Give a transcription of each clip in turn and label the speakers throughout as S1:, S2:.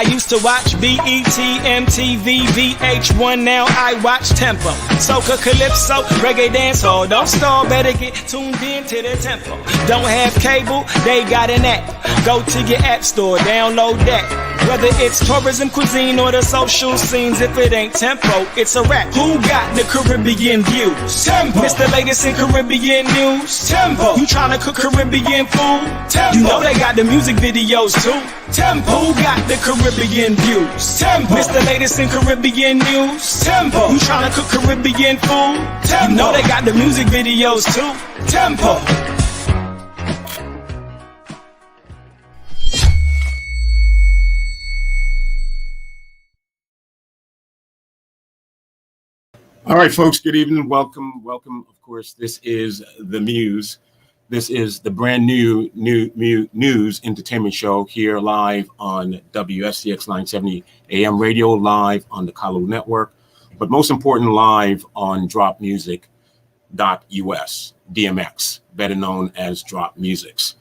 S1: I used to watch BET, MTV, VH1, now I watch Tempo. Soca, Calypso, Reggae Dancehall. Don't stall, better get tuned in to the tempo. Don't have cable, they got an app. Go to your app store, download that. Whether it's tourism, cuisine, or the social scenes, if it ain't tempo, it's a rap. Who got the Caribbean views? Tempo. It's the latest in Caribbean news. Tempo. You tryna cook Caribbean food? Tempo. You know they got the music videos too. Tempo. Who got the Caribbean views? Tempo. It's the latest in Caribbean news. Tempo. You tryna cook Caribbean food? Tempo. You know they got the music videos too. Tempo.
S2: All right, folks, good evening. Welcome. Of course, this is the MUZE. This is the brand new news entertainment show here live on WSCX 970 AM radio, live on the Kalu Network, but most important, live on dropmusic.us, DMX, better known as Drop Musics.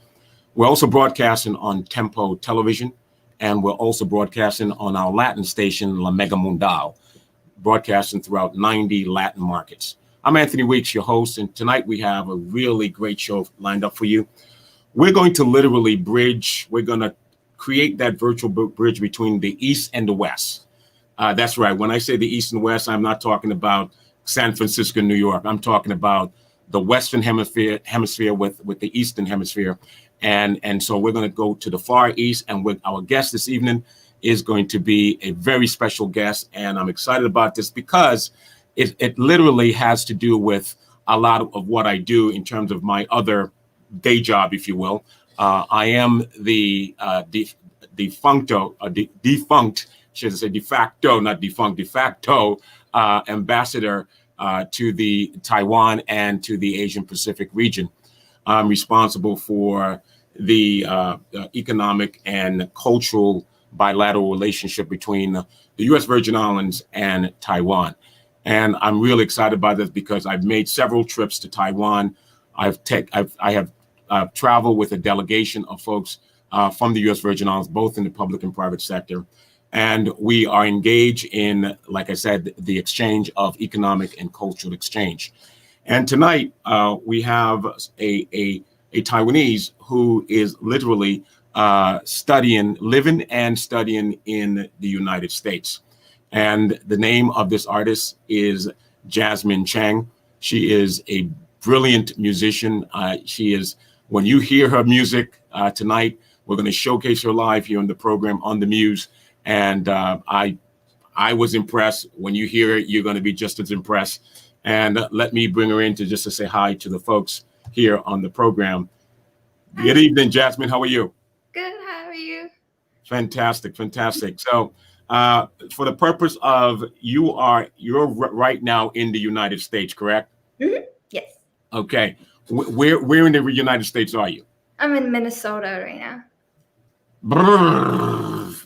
S2: We're also broadcasting on Tempo Television, and we're also broadcasting on our Latin station, La Mega Mundial, broadcasting throughout 90 Latin markets. I'm Anthony Weeks, your host, and tonight we have a really great show lined up for you. We're going to literally we're going to create that virtual bridge between the East and the West. That's right. When I say the East and West, I'm not talking about San Francisco, New York. I'm talking about the Western hemisphere with the Eastern hemisphere. And so we're going to go to the Far East, and with our guest this evening is going to be a very special guest, and I'm excited about this because it literally has to do with a lot of what I do in terms of my other day job, if you will. I am the defunct, should I say de facto, not defunct, de facto ambassador to the Taiwan and to the Asian Pacific region. I'm responsible for the economic and cultural bilateral relationship between the U.S. Virgin Islands and Taiwan. And I'm really excited about this because I've made several trips to Taiwan. I have traveled with a delegation of folks from the U.S. Virgin Islands, both in the public and private sector. And we are engaged in, like I said, the exchange of economic and cultural exchange. And tonight we have a Taiwanese who is literally living and studying in the United States. And the name of this artist is Jasmine Chang. She is a brilliant musician. She is, when you hear her music tonight, we're going to showcase her live here on the program on the MUZE. And I was impressed. When you hear it, you're going to be just as impressed. And let me bring her in to say hi to the folks here on the program. Good evening, Jasmine. How are you?
S3: Good. How are you?
S2: Fantastic. So, for the purpose of you're right now in the United States, correct?
S3: Mm-hmm. Yes.
S2: Okay. Where in the United States are you?
S3: I'm in Minnesota right now.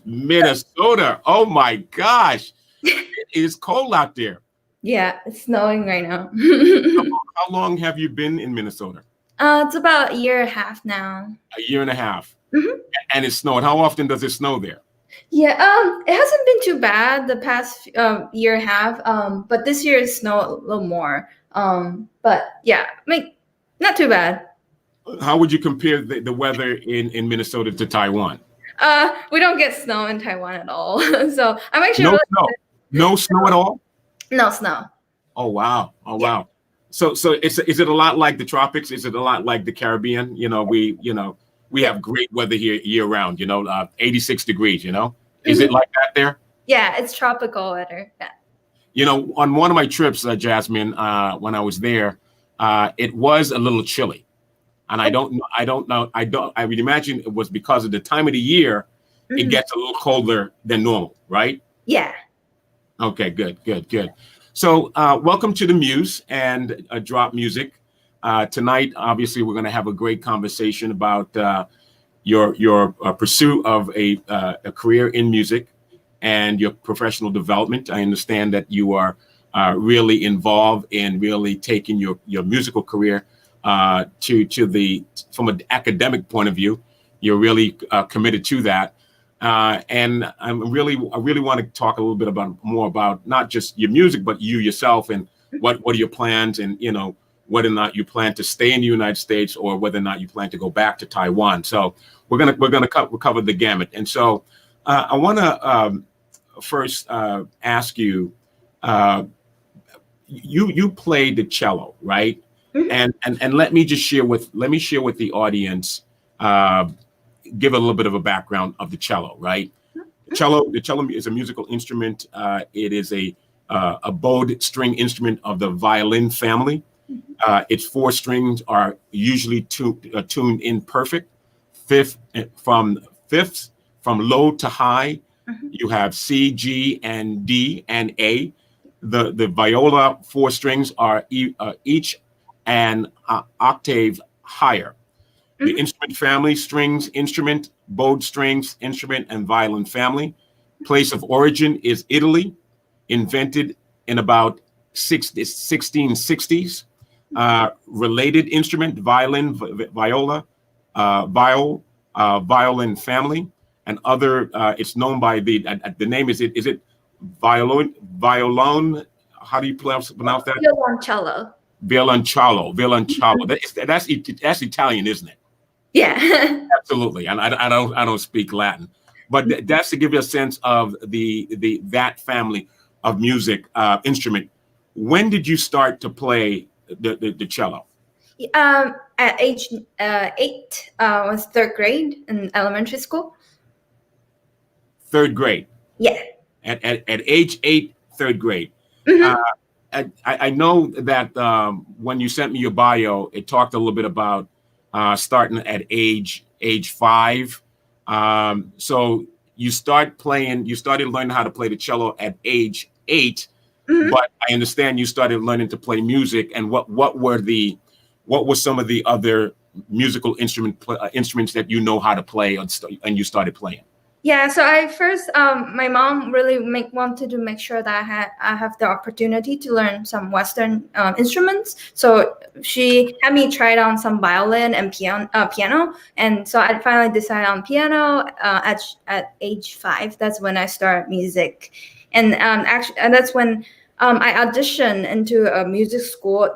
S2: Minnesota. Oh my gosh. It is cold out there.
S3: Yeah, it's snowing right now.
S2: How long have you been in Minnesota?
S3: It's about a year and a half now.
S2: A year and a half.
S3: Mm-hmm.
S2: And it's snowing. How often does it snow there?
S3: Yeah, it hasn't been too bad the past year and a half. But this year it snowed a little more. But yeah, not too bad.
S2: How would you compare the weather in Minnesota to Taiwan?
S3: We don't get snow in Taiwan at all. So I'm actually
S2: No snow at all?
S3: No snow.
S2: Oh wow. Wow. So is it a lot like the tropics? Is it a lot like the Caribbean? We have great weather here year round, 86 degrees, Is it like that there?
S3: Yeah, it's tropical weather. Yeah.
S2: On one of my trips, Jasmine, when I was there, it was a little chilly. And I would imagine it was because of the time of the year, it gets a little colder than normal, right?
S3: Yeah.
S2: Okay, good. So welcome to the MUZE and Drop Music. Tonight, obviously, we're going to have a great conversation about your pursuit of a career in music and your professional development. I understand that you are really involved in really taking your musical career from an academic point of view. You're really committed to that. And I really want to talk a little bit more about not just your music, but you yourself, and what are your plans, and whether or not you plan to stay in the United States or whether or not you plan to go back to Taiwan. So we're gonna cover the gamut. And so I want to first ask you. You played the cello, right? And let me share with the audience, give a little bit of a background of the cello, right? The cello is a musical instrument. It is a bowed string instrument of the violin family. Its four strings are usually tuned in perfect. Fifths from low to high. You have C, G, and D, and A. The viola four strings are each an octave higher. The instrument family: strings, instrument, bowed strings, instrument, and violin family. Place of origin is Italy, invented in about 1660s. Related instrument: violin, viola, violin family, and other. It's known by the name. Is it violon? How do you pronounce that?
S3: Violoncello.
S2: Violoncello. That's Italian, isn't it?
S3: Yeah.
S2: Absolutely. And I don't speak Latin, but that's to give you a sense of that family of music instrument. When did you start to play the cello?
S3: At age 8, was third grade in elementary school.
S2: Third grade.
S3: Yeah.
S2: At age 8, third grade. I know that when you sent me your bio, it talked a little bit about starting at age 5. So you started learning how to play the cello at age 8. But I understand you started learning to play music. And what were some of the other musical instruments that you know how to play and you started playing?
S3: Yeah, so I first, my mom really wanted to make sure that I have the opportunity to learn some Western instruments. So she had me try on some violin and piano, and so I finally decided on piano at age 5. That's when I started music, and and that's when I auditioned into a music school.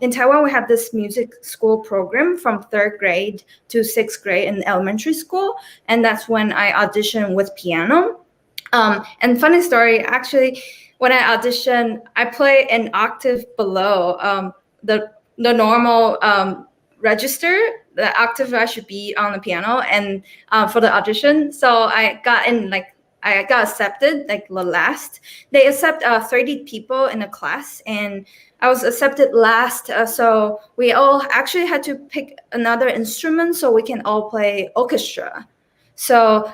S3: In Taiwan, we have this music school program from 3rd grade to 6th grade in elementary school. And that's when I auditioned with piano. And funny story, actually, when I auditioned, I play an octave below the normal register, the octave I should be on the piano, and for the audition. So I got accepted like the last. They accept 30 people in a class, and I was accepted last. So we all actually had to pick another instrument so we can all play orchestra. So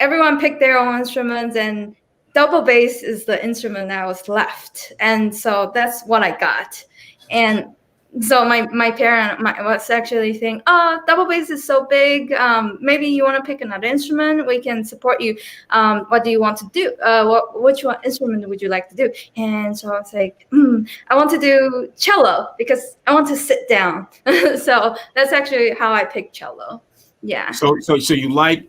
S3: everyone picked their own instruments, and double bass is the instrument that was left. And so that's what I got. And so my parent was actually saying, "Oh, double bass is so big. Maybe you want to pick another instrument. We can support you. What do you want to do? Which instrument would you like to do?" And so I was like, "I want to do cello because I want to sit down." So that's actually how I picked cello. Yeah.
S2: So you like,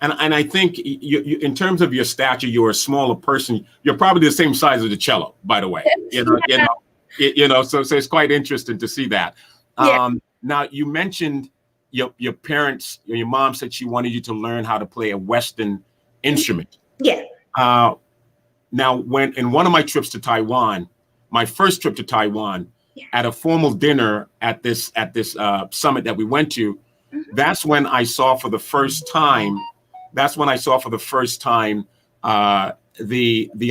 S2: and I think you in terms of your stature, you're a smaller person. You're probably the same size as the cello, by the way. So it's quite interesting to see that. Now you mentioned your parents, your mom said she wanted you to learn how to play a Western instrument.
S3: Yeah.
S2: Now, when in one of my trips to Taiwan, my first trip to Taiwan, at a formal dinner at this summit that we went to, that's when I saw for the first time. The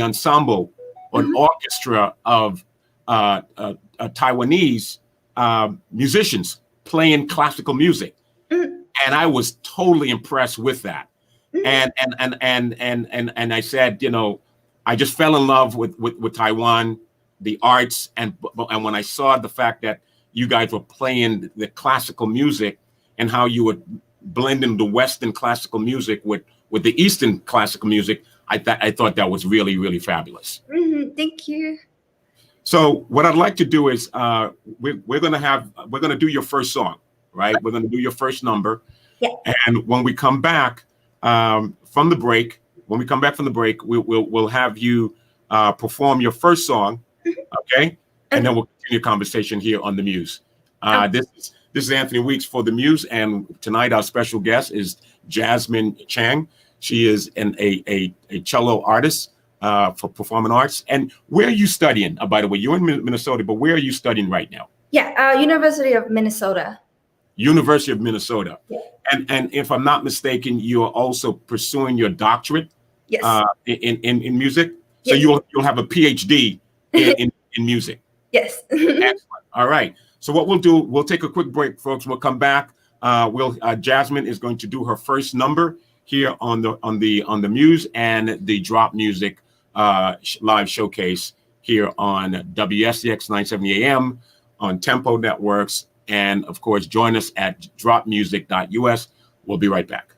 S2: ensemble or orchestra of Taiwanese musicians playing classical music, and I was totally impressed with that. And I said, I just fell in love with Taiwan, the arts, and when I saw the fact that you guys were playing the classical music and how you were blending the Western classical music with the Eastern classical music, I thought that was really, really fabulous.
S3: Thank you.
S2: So what I'd like to do is we're gonna do your first song, right? We're gonna do your first number, and when we come back, from the break. When we come back from the break, we'll have you perform your first song, okay? And then we'll continue conversation here on the Muse. This is Anthony Weeks for the Muse, and tonight our special guest is Jasmine Chang. She is a cello artist for performing arts. And where are you studying? By the way, you're in Minnesota, but where are you studying right now?
S3: Yeah, University of Minnesota.
S2: University of Minnesota.
S3: Yeah.
S2: And if I'm not mistaken, you are also pursuing your doctorate in music. So
S3: Yes.
S2: you'll have a PhD in music.
S3: Yes.
S2: Excellent. All right. So what we'll do, we'll take a quick break, folks. We'll come back. Jasmine is going to do her first number here on the Muse and the Drop Music live showcase here on WSCX 970 AM on Tempo Networks. And of course, join us at dropmusic.us. We'll be right back.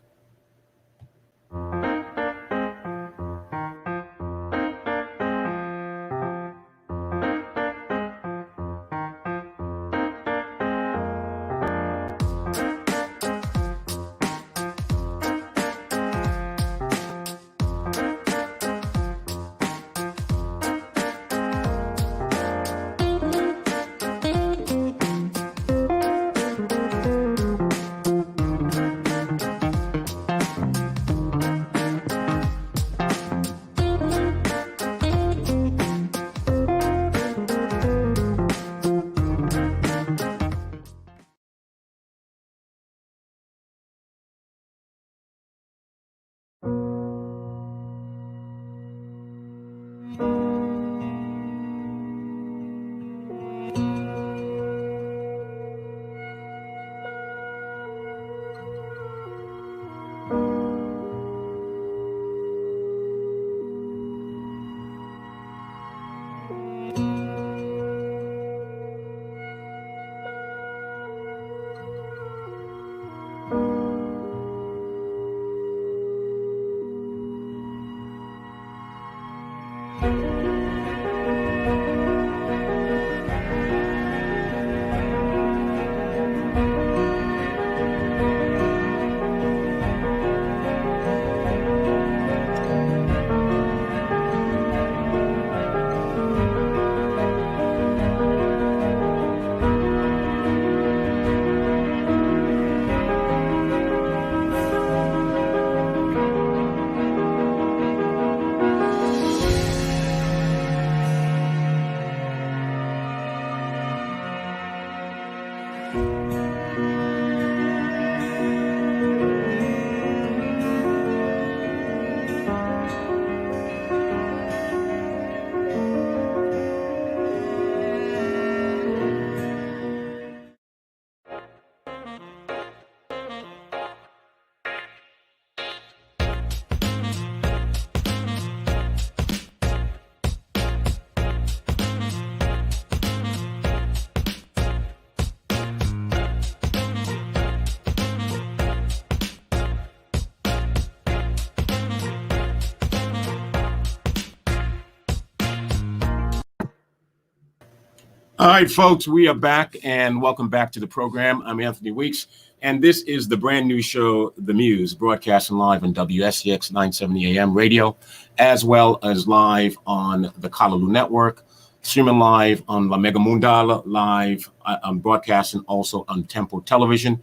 S2: All right, folks, we are back and welcome back to the program. I'm Anthony Weeks, and this is the brand new show, The Muse, broadcasting live on WSCX 970 AM radio, as well as live on the Callaloo Network, streaming live on La Mega Mundala, live on broadcasting also on Tempo Television,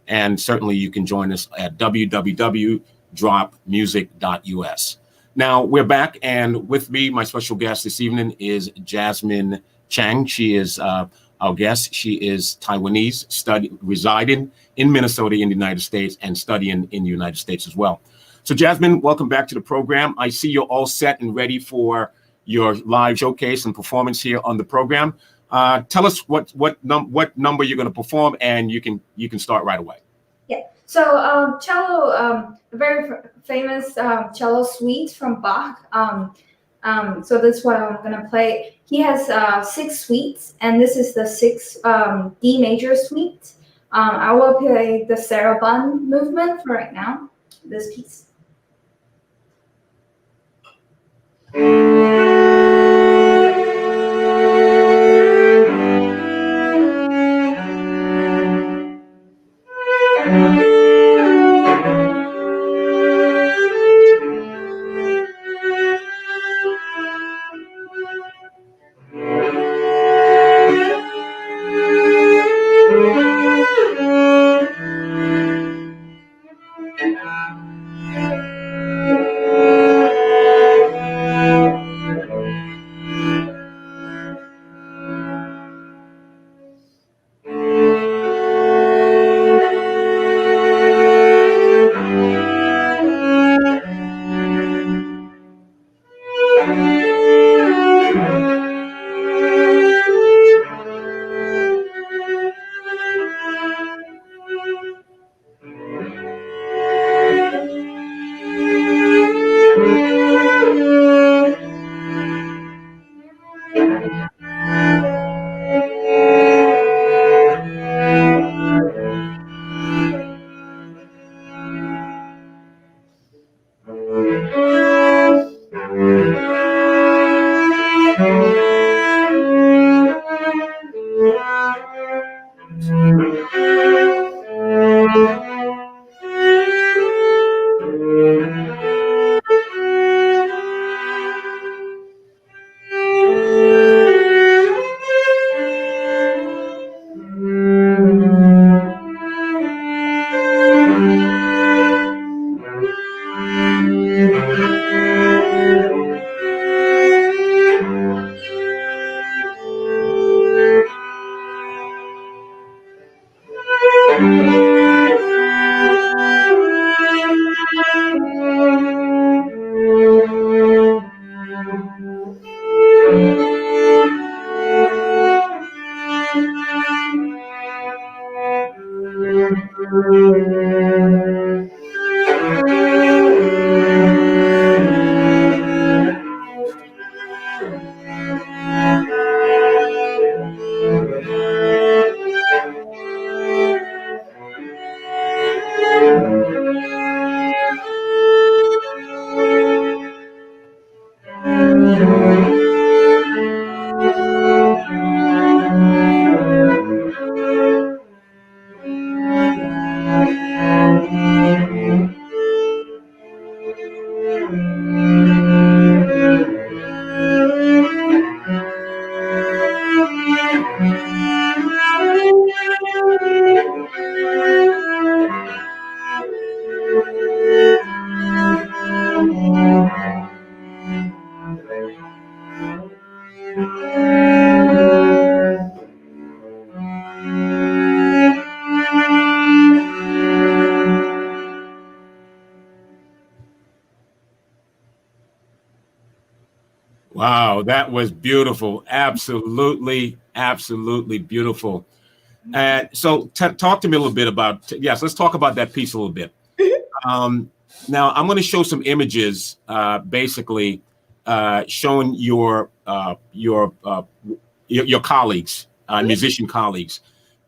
S2: and certainly you can join us at www.dropmusic.us. Now, we're back, and with me, my special guest this evening is Jasmine Chang. She is our guest. She is Taiwanese, residing in Minnesota in the United States and studying in the United States as well. So Jasmine, welcome back to the program. I see you're all set and ready for your live showcase and performance here on the program. Tell us what number you're going to perform, and you can start right away.
S3: Yeah. So cello, very famous cello suite from Bach. So that's what I'm gonna play. He has 6 suites, and this is the 6th D major suite. I will play the Sarabande movement for right now. This piece.
S2: Wow, that was beautiful. Absolutely, absolutely beautiful. And so, talk to me a little bit about. Yes, let's talk about that piece a little bit. Um, Now, I'm going to show some images, basically showing your colleagues, musician colleagues.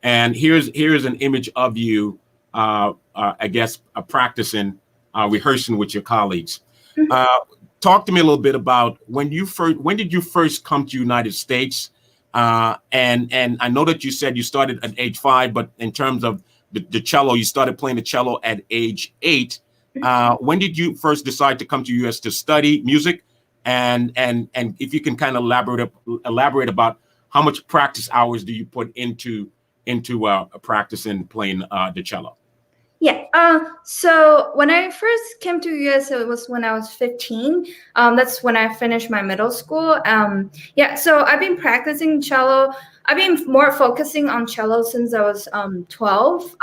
S2: And here's an image of you, I guess, practicing, rehearsing with your colleagues. Talk to me a little bit about when did you first come to United States? And I know that you said you started at age 5, but in terms of the cello, you started playing the cello at age 8. When did you first decide to come to US to study music? And if you can kind of elaborate about how much practice hours do you put into practicing playing the cello?
S3: Yeah. So when I first came to US, it was when I was 15. That's when I finished my middle school. Yeah. So I've been practicing cello. I've been more focusing on cello since I was 12.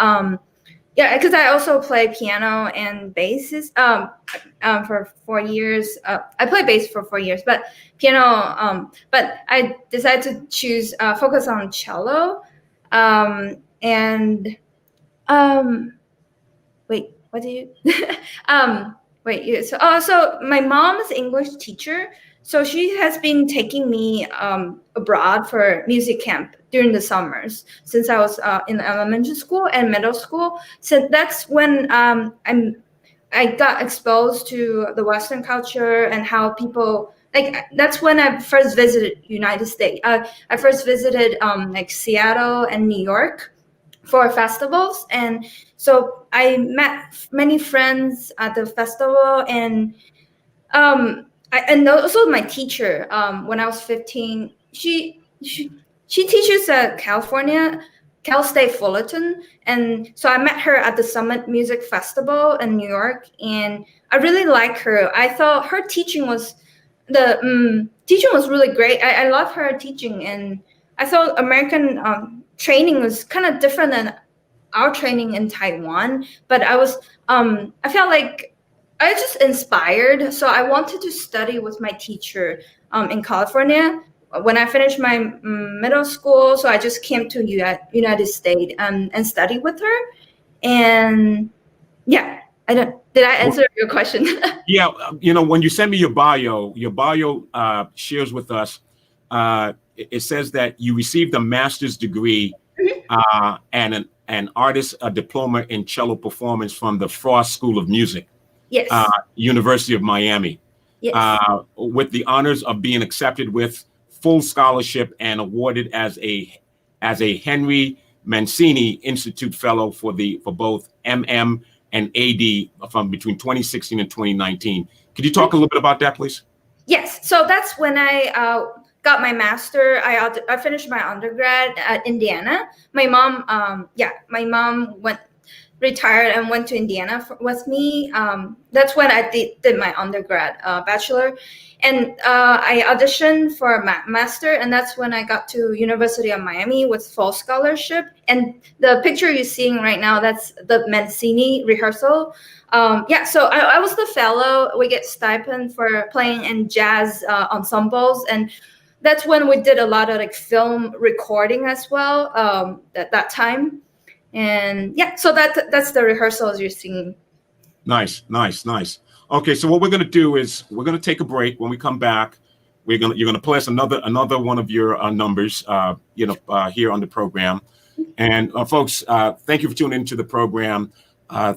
S3: Yeah, because I also play piano and bass for 4 years. I played bass for 4 years, but piano. But I decided to choose focus on cello, and wait, what do you? Wait. Yeah, so my mom is English teacher, so she has been taking me abroad for music camp during the summers since I was in elementary school and middle school. So that's when I got exposed to the Western culture and how people like. That's when I first visited United States. I first visited like Seattle and New York for festivals, and so I met many friends at the festival, and and also my teacher when I was 15, she teaches at Cal State Fullerton, and so I met her at the Summit Music Festival in New York, and I really like her. I thought her teaching was really great. I love her teaching, and I thought American training was kind of different than our training in Taiwan. But I felt like I was just inspired, so I wanted to study with my teacher in California. When I finished my middle school, so I just came to United States and studied with her. And yeah, did I answer your question?
S2: Yeah, when you send me your bio shares with us. It says that you received a master's degree and an artist diploma in cello performance from the Frost School of Music,
S3: Yes.
S2: University of Miami,
S3: Yes.
S2: with the honors of being accepted with full scholarship and awarded as a Henry Mancini Institute Fellow for both MM and AD from between 2016 and 2019. Could you talk a little bit about that, please?
S3: Yes. So that's when I got my master. I finished my undergrad at Indiana. My mom went retired and went to Indiana with me. That's when I did my undergrad bachelor, and I auditioned for a master, and that's when I got to University of Miami with full scholarship. And the picture you're seeing right now, that's the Mancini rehearsal. So I was the fellow. We get stipend for playing in jazz ensembles, and that's when we did a lot of like film recording as well at that time. And so that's the rehearsals you're seeing.
S2: Nice. Okay, so what we're gonna do is we're gonna take a break. When we come back, you're gonna play us another one of your numbers, here on the program. And folks, thank you for tuning into the program.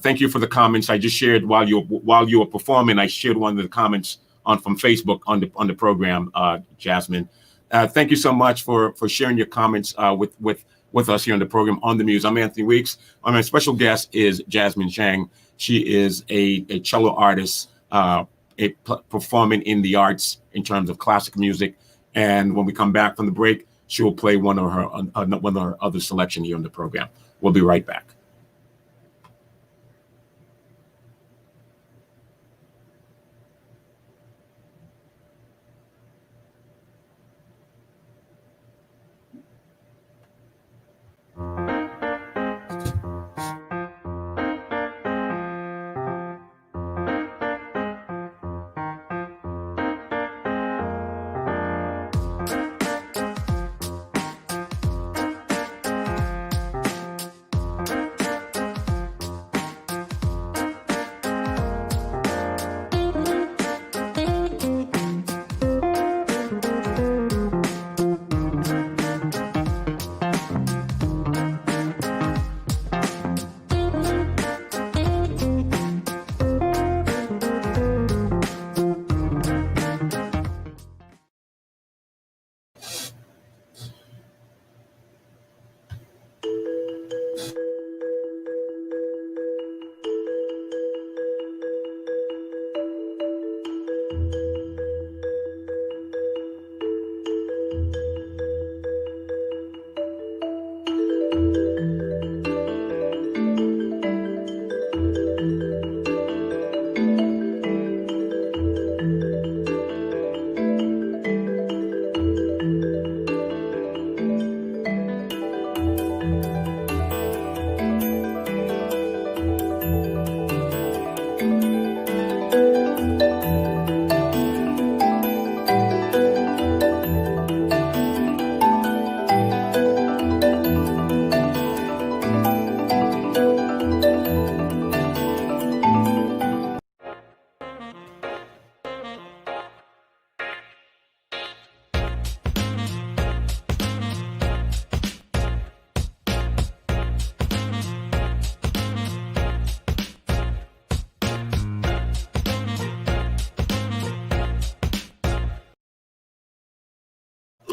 S2: Thank you for the comments I just shared while you were performing. I shared one of the comments from Facebook on the program, Jasmine. Thank you so much for sharing your comments with us here on the program on the Muse. I'm Anthony Weeks. My special guest is Jasmine Chang. She is a cello artist, performing in the arts in terms of classic music. And when we come back from the break, she will play one of her other selection here on the program. We'll be right back.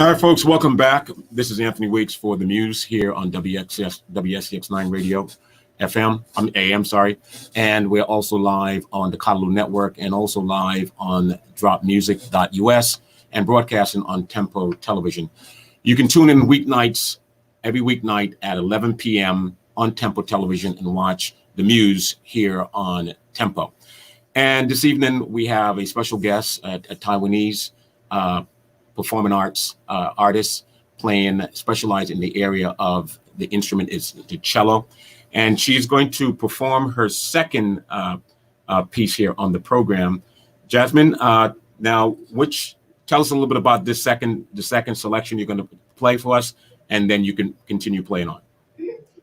S2: All right, folks, welcome back. This is Anthony Weeks for the Muse here on WSCX9 Radio FM, AM, sorry. And we're also live on the Kalalu Network and also live on dropmusic.us and broadcasting on Tempo Television. You can tune in weeknights, every weeknight at 11 p.m. on Tempo Television and watch the Muse here on Tempo. And this evening, we have a special guest, a Taiwanese performing arts artist specialized in the area of the instrument is the cello. And she's going to perform her second piece here on the program. Jasmine, now, tell us a little bit about the second selection you're going to play for us, and then you can continue playing on.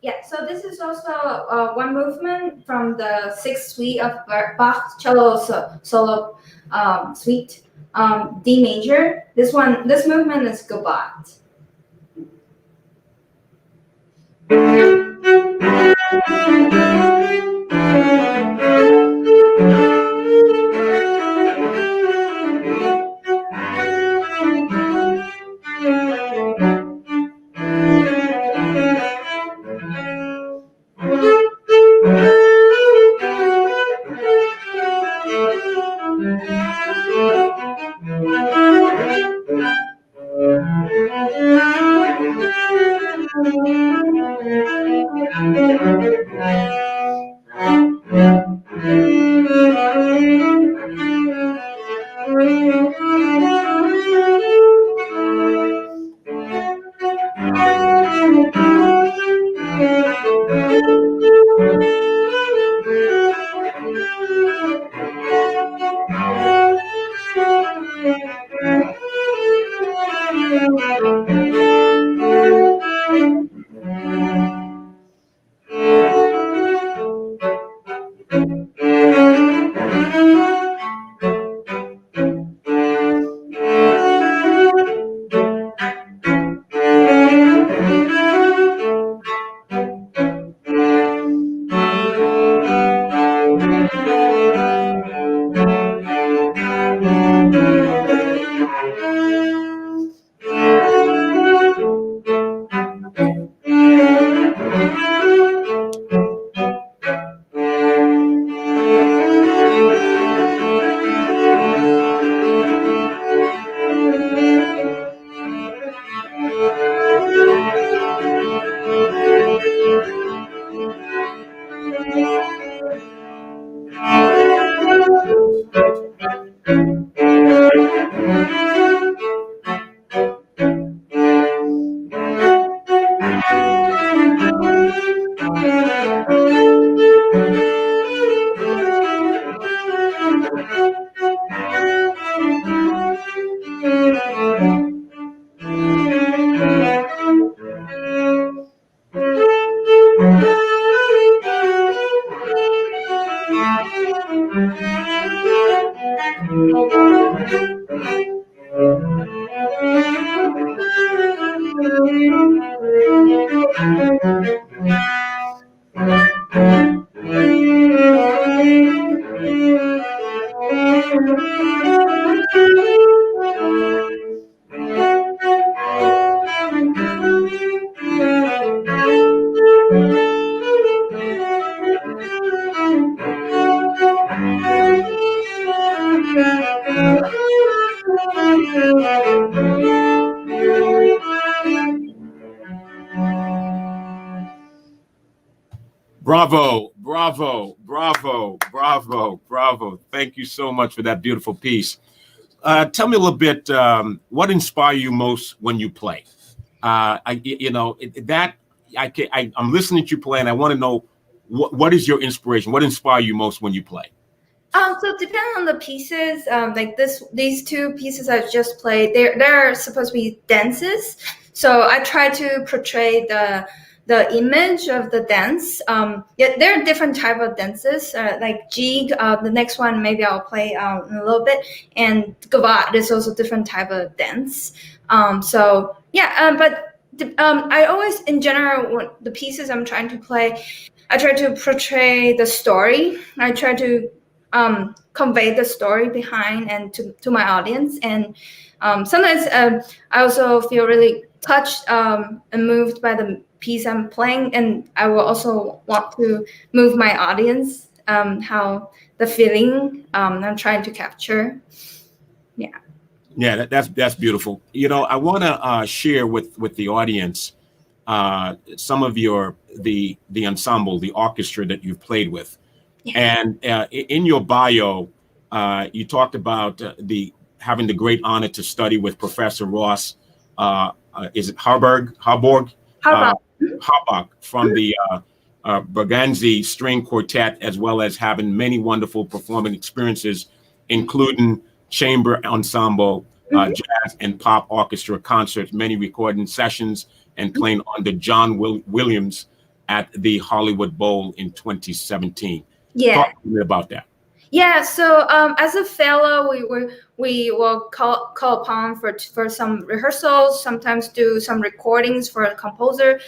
S3: Yeah, so this is also one movement from the sixth suite of Bach cello solo suite, D major. This movement is Gobat.
S2: Bravo, bravo, bravo, bravo, bravo. Thank you so much for that beautiful piece. Tell me a little bit, what inspires you most when you play? I'm listening to you play, and I want to know what is your inspiration? What inspires you most when you play?
S3: So depending on the pieces, like these two pieces I just played, they're supposed to be dances. So I try to portray the image of the dance. Yeah, there are different type of dances, like jig. The next one maybe I'll play in a little bit, and gavad is also different type of dance. So yeah, I always, in general, the pieces I'm trying to play, I try to portray the story. I try to convey the story behind and to my audience. And sometimes I also feel really touched and moved by the piece I'm playing, and I will also want to move my audience, how the feeling I'm trying to capture. Yeah.
S2: Yeah, that's beautiful. I want to share with the audience some of the ensemble, the orchestra that you've played with.
S3: Yeah.
S2: And in your bio, you talked about having the great honor to study with Professor Ross. Is it Harburg? Harburg?
S3: How
S2: Harbach from the Berganzi String Quartet, as well as having many wonderful performing experiences, including chamber ensemble, jazz and pop orchestra concerts, many recording sessions, and playing under John Williams at the Hollywood Bowl in 2017.
S3: Yeah.
S2: Talk to me about that.
S3: Yeah, so as a fellow, we will call upon for some rehearsals. Sometimes do some recordings for a composer.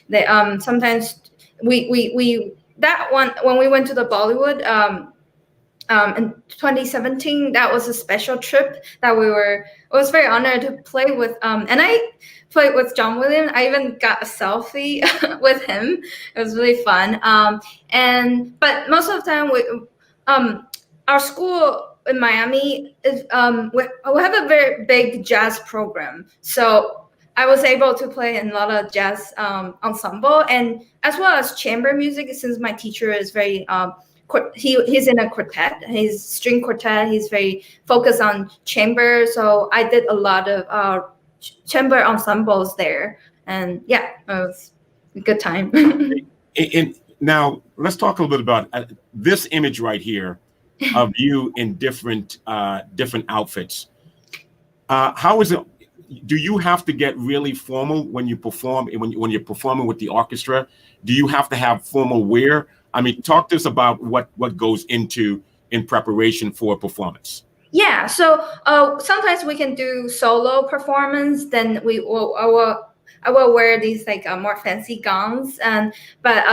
S3: They sometimes we that one when we went to the Bollywood in 2017. That was a special trip that I was very honored to play with. And I played with John Williams. I even got a selfie with him. It was really fun. But most of the time our school in Miami is we have a very big jazz program. So I was able to play in a lot of jazz ensemble, and as well as chamber music, since my teacher is very he's in a quartet, he's string quartet, he's very focused on chamber. So I did a lot of chamber ensembles there, and yeah, it was a good time.
S2: And now let's talk a little bit about this image right here of you in different outfits. How is it? Do you have to get really formal when you perform? When you're performing with the orchestra, do you have to have formal wear? I mean, talk to us about what goes into in preparation for a performance.
S3: Yeah, so sometimes we can do solo performance. Then I will wear these like more fancy gowns, but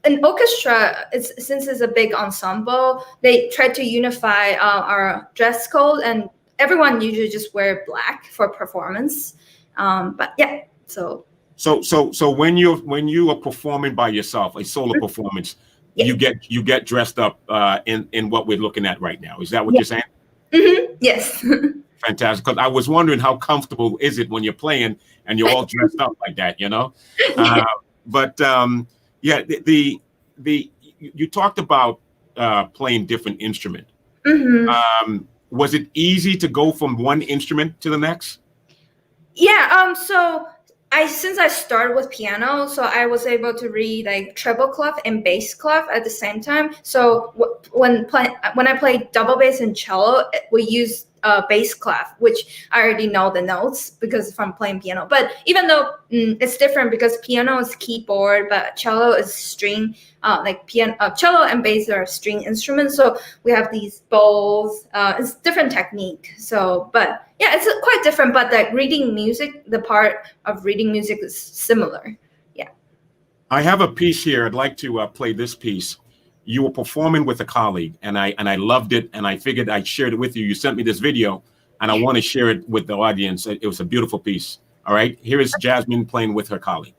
S3: an orchestra, since it's a big ensemble, they try to unify our dress code, and everyone usually just wear black for performance. But yeah, so
S2: when you are performing by yourself, a solo performance,
S3: yeah.
S2: you get dressed up in what we're looking at right now. Is that what you're saying?
S3: Mm-hmm. Yes.
S2: Fantastic. Because I was wondering how comfortable is it when you're playing and you're all dressed up like that, you know? Yeah. You talked about playing different instrument.
S3: Mm-hmm.
S2: Was it easy to go from one instrument to the next?
S3: Yeah. So since I started with piano, so I was able to read like treble clef and bass clef at the same time. So when I play double bass and cello, we use bass clef, which I already know the notes because from playing piano. But even though it's different because piano is keyboard, but cello is string. Like piano, cello and bass are string instruments. So we have these bowls. It's different technique. So, but yeah, it's quite different. But the reading music, the part of reading music is similar. Yeah.
S2: I have a piece here. I'd like to play this piece. You were performing with a colleague, and I loved it, and I figured I'd share it with you. You sent me this video, and I want to share it with the audience. It was a beautiful piece. All right, here is Jasmine playing with her colleague.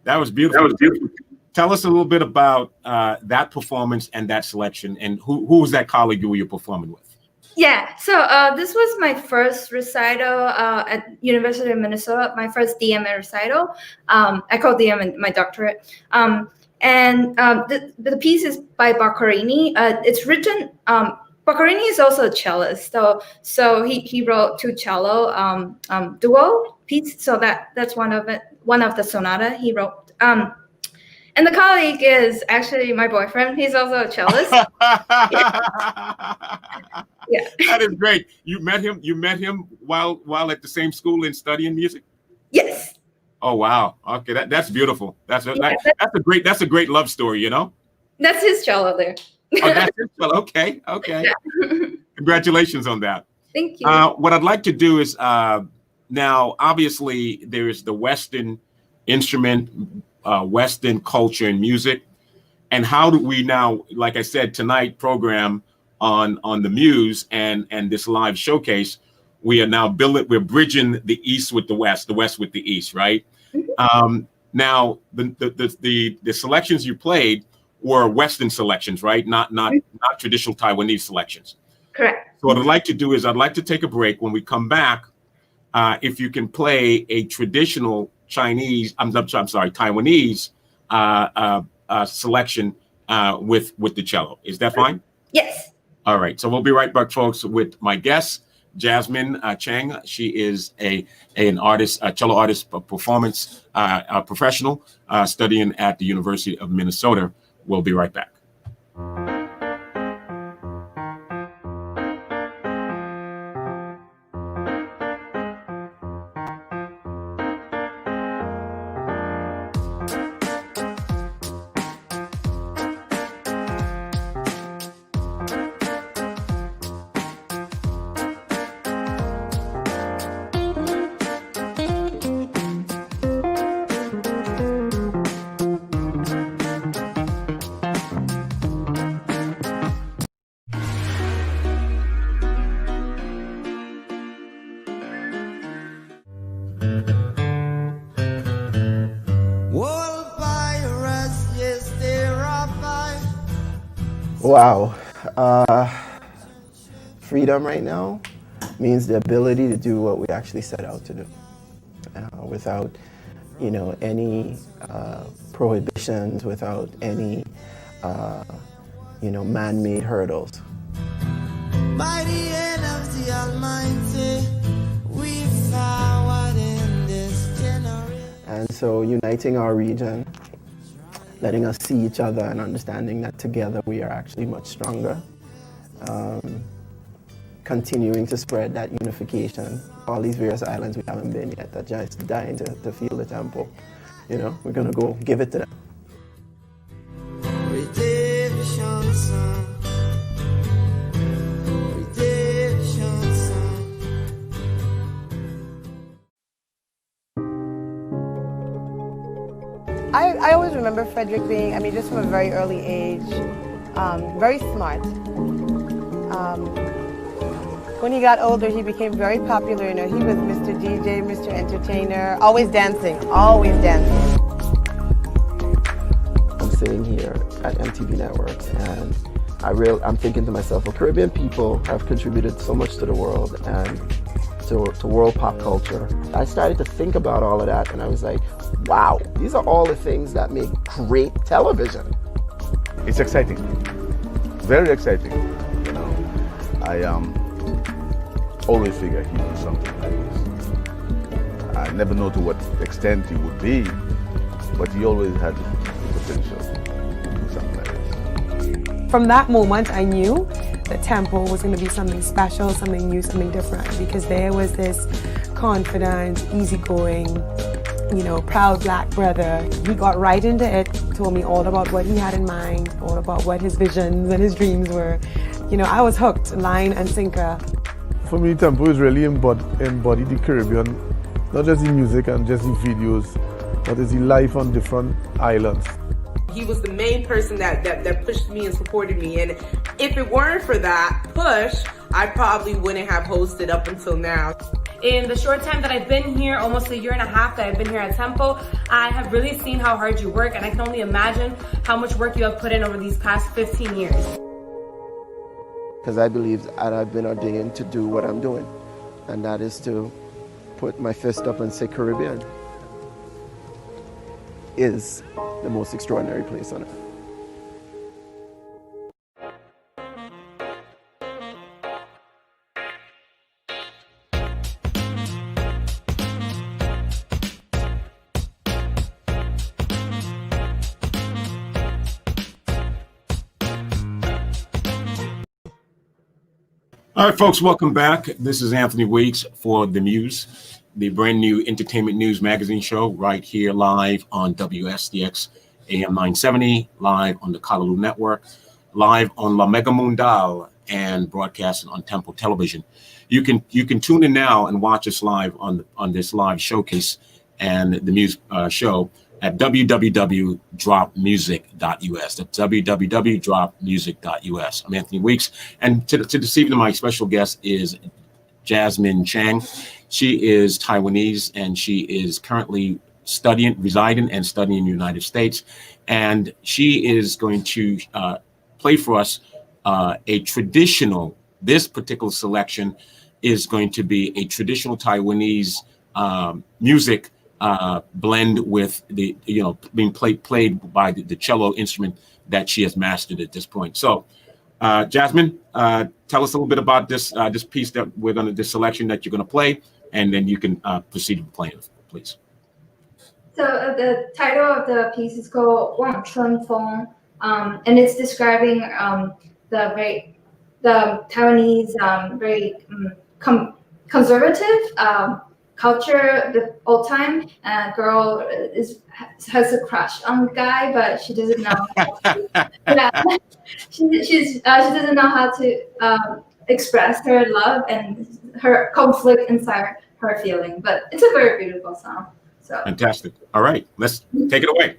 S2: That was beautiful. Tell us a little bit about that performance and that selection, and who was that colleague you were performing with?
S3: Yeah, so this was my first recital at University of Minnesota, my first DMA recital. I call DM my doctorate. The piece is by Boccherini. It's written, Boccherini is also a cellist, so he wrote two cello duo piece. So that's one of the sonata he wrote. And the colleague is actually my boyfriend. He's also a cellist. Yeah.
S2: That is great. You met him while at the same school and studying music?
S3: Yes.
S2: Oh wow. Okay, that's beautiful. That's a great love story, you know?
S3: That's his cello there.
S2: Oh, that's his cello. Okay. Yeah. Congratulations on that.
S3: Thank you.
S2: What I'd like to do is now obviously there is the Western instrument, Western culture and music. And how do we now, like I said, tonight program on the MUZE and this live showcase, we are now we're bridging the East with the West with the East, right? Mm-hmm. Now the selections you played were Western selections, right? Not traditional Taiwanese selections.
S3: Correct.
S2: So what I'd like to do is I'd like to take a break. When we come back, if you can play a traditional Taiwanese selection with the cello. Is that fine?
S3: Yes.
S2: All right. So we'll be right back, folks, with my guest, Jasmine Chang. She is an artist, a cello artist, performance professional, studying at the University of Minnesota. We'll be right back.
S4: Wow. Freedom right now means the ability to do what we actually set out to do without, any prohibitions, without any, man-made hurdles.
S5: By the end of the Almighty, we forward in this generation.
S4: And so uniting our region, letting us see each other and understanding that together we are actually much stronger. Continuing to spread that unification. All these various islands we haven't been yet that just dying to feel the tempo. We're gonna go give it to them.
S5: Redemption song. Redemption song.
S6: I always remember Frederick being, just from a very early age, very smart. When he got older, he became very popular. He was Mr. DJ, Mr. Entertainer, always dancing, always dancing.
S4: I'm sitting here at MTV Networks, and I'm thinking to myself, well, Caribbean people have contributed so much to the world and to world pop culture. I started to think about all of that, and I was like, wow, these are all the things that make great television.
S7: It's exciting, very exciting. I always figure he would do something like this. I never know to what extent he would be, but he always had the potential to do something like this.
S8: From that moment, I knew that tempo was going to be something special, something new, something different, because there was this confident, easygoing, proud black brother. He got right into it, told me all about what he had in mind, all about what his visions and his dreams were. I was hooked, line and sinker.
S9: For me, tempo is really embody the Caribbean, not just in music and just in videos, but it's in life on different islands.
S10: He was the main person that pushed me and supported me, and if it weren't for that push, I probably wouldn't have hosted up until now.
S8: In the short time that I've been here, almost a year and a half that I've been here at Tempo, I have really seen how hard you work, and I can only imagine how much work you have put in over these past 15 years.
S4: Because I believe that I've been ordained to do what I'm doing, and that is to put my fist up and say Caribbean is the most extraordinary place on earth.
S2: All right, folks, welcome back. This is Anthony Weeks for the MUZE, the brand new entertainment news magazine show right here live on WSDX AM 970, live on the Callaloo Network, live on La Mega Mundial, and broadcasting on Tempo Television. You can tune in now and watch us live on this live showcase and the MUZE show at www.dropmusic.us. That's www.dropmusic.us. I'm Anthony Weeks, and to this evening, my special guest is Jasmine Chang. She is Taiwanese, and she is currently residing and studying in the United States. And she is going to play for us this particular selection is going to be a traditional Taiwanese music blend with the, being played by the cello instrument that she has mastered at this point. So, Jasmine, tell us a little bit about this piece that this selection that you're gonna play, and then you can proceed with playing, please.
S3: So the title of the piece is called Wang Chun Feng, and it's describing the Taiwanese very conservative culture. The old time girl has a crush on the guy, but she doesn't know. She doesn't know how to express her love and her conflict inside her feeling. But it's a very beautiful song. So
S2: fantastic. All right, let's take it away.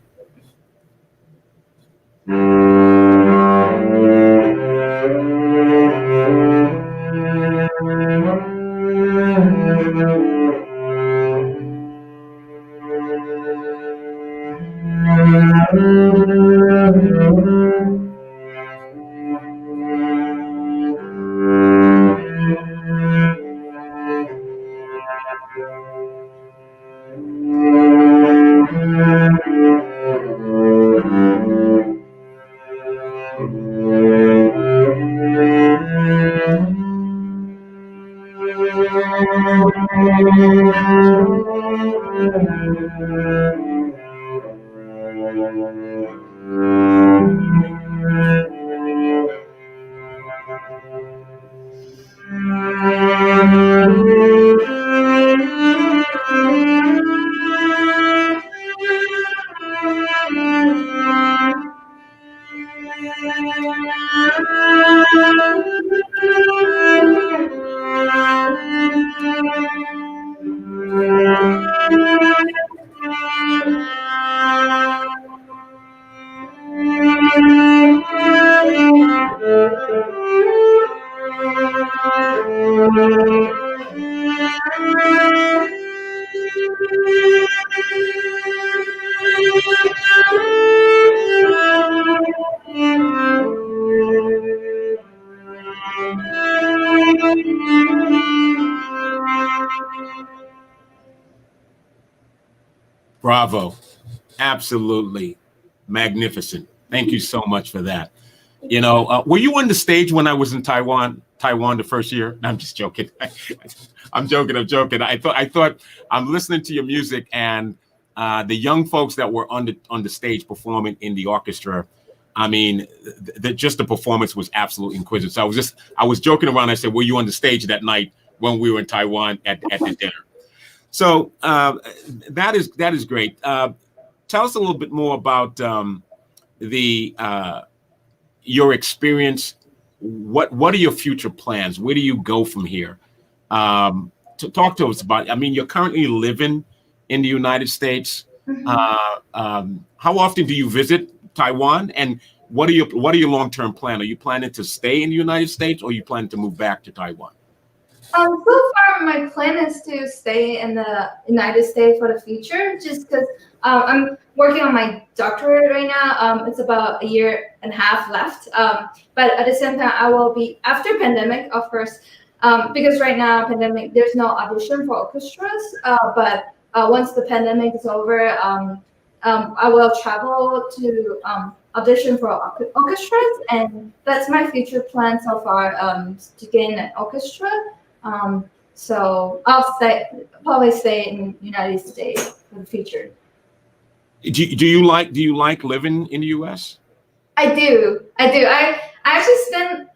S2: Bravo. Absolutely magnificent. Thank you so much for that. Were you on the stage when I was in Taiwan the first year? No, I'm just joking. I'm joking. I thought I'm listening to your music, and the young folks that were on the stage performing in the orchestra. I mean, the performance was absolutely exquisite. So I was joking around. I said, "Were you on the stage that night when we were in Taiwan at the dinner?" So that is great. Tell us a little bit more about your experience. What are your future plans? Where do you go from here? To talk to us about. I mean, you're currently living in the United States. Mm-hmm. How often do you visit Taiwan? And what are your long-term plans? Are you planning to stay in the United States, or are you planning to move back to Taiwan?
S3: So far, my plan is to stay in the United States for the future, just because I'm working on my doctorate right now. It's about a year and a half left. But at the same time, I will be after pandemic, of course, because right now pandemic, there's no audition for orchestras. But once the pandemic is over, I will travel to audition for orchestras, and that's my future plan so far. To gain an orchestra. So probably stay in United States for the future.
S2: Do you like living in the U.S.?
S3: I do. I actually spent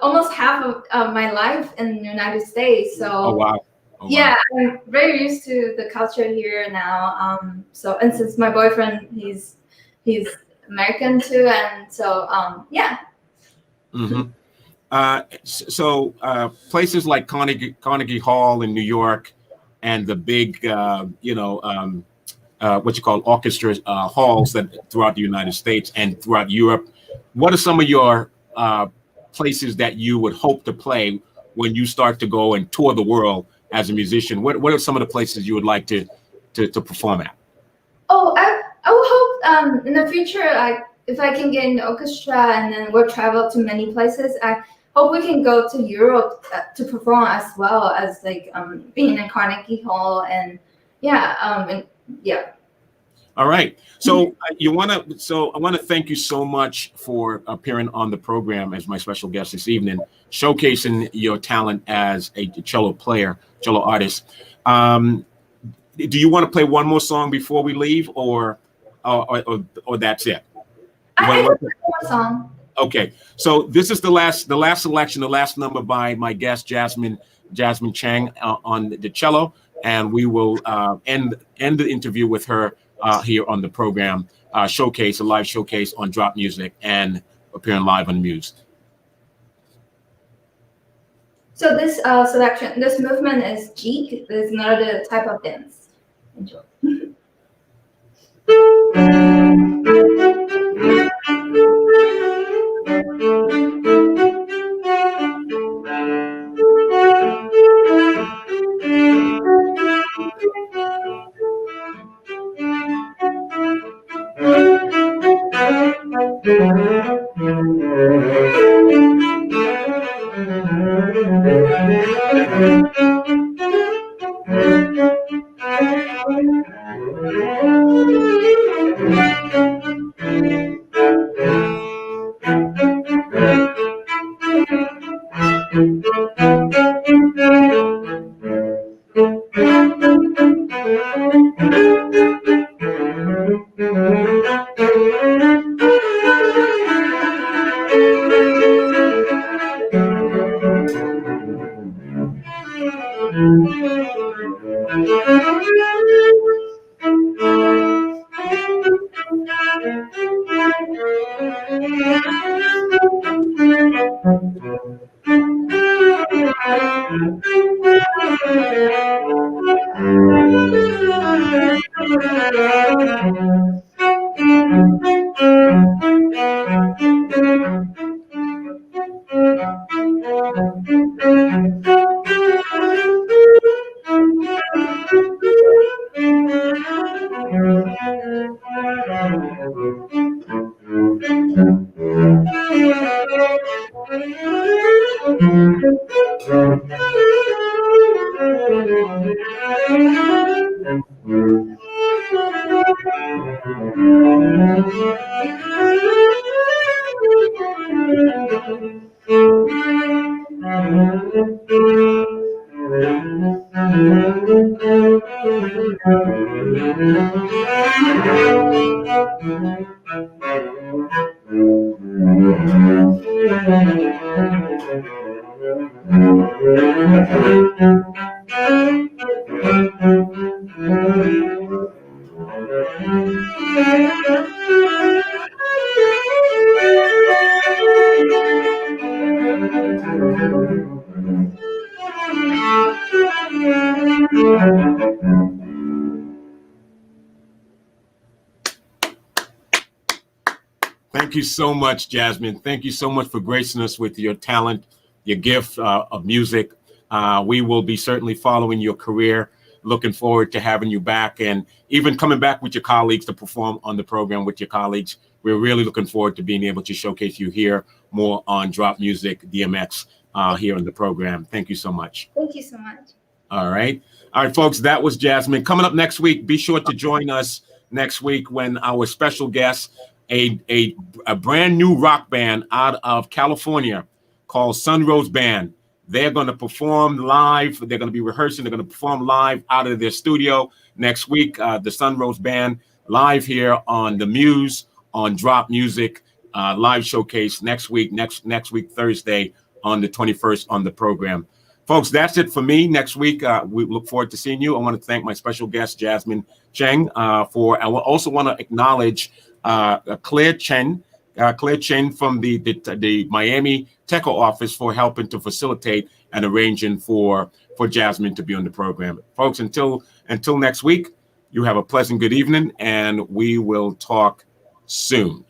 S3: almost half of my life in the United States. So
S2: Oh wow. Oh,
S3: yeah,
S2: wow.
S3: I'm very used to the culture here now. So and since my boyfriend he's American too, and so yeah.
S2: Mm-hmm. So places like Carnegie Hall in New York, and the big, what you call orchestra halls that throughout the United States and throughout Europe. What are some of your places that you would hope to play when you start to go and tour the world as a musician? What are some of the places you would like to perform at?
S3: Oh, I would hope in the future, if I can get in the orchestra and then we'll travel to many places, I hope we can go to Europe to perform as well as being in Carnegie Hall and yeah.
S2: All right. So I want to thank you so much for appearing on the program as my special guest this evening, showcasing your talent as a cello artist. Do you want to play one more song before we leave, or that's it?
S3: I have one more song.
S2: Okay. So this is the last selection, the last number by my guest Jasmine Chang on the cello, and we will end the interview with her here on the program, a live showcase on Drop Music and appearing live on MUZE.
S3: So this this movement is jig. It's another type of dance. Enjoy.
S2: Thank you so much, Jasmine. Thank you so much for gracing us with your talent, your gift of music. We will be certainly following your career. Looking forward to having you back and even coming back with your colleagues to perform on the program with your colleagues. We're really looking forward to being able to showcase you here more on Drop Music DMX here in the program. Thank you so much.
S3: Thank you so much.
S2: All right, folks, that was Jasmine. Coming up next week, be sure to join us next week when our special guest, a brand new rock band out of California called Sunrose Band. They're going to perform live. They're going to be rehearsing. They're going to perform live out of their studio next week. The Sunrose Band live here on the MUZE on Drop Music live showcase next week, next week, Thursday on the 21st on the program. Folks, that's it for me. Next week, we look forward to seeing you. I want to thank my special guest, Jasmine Chang, I also want to acknowledge Claire Chen from the Miami Techo office for helping to facilitate and arranging for Jasmine to be on the program. Folks, until next week, you have a pleasant good evening, and we will talk soon.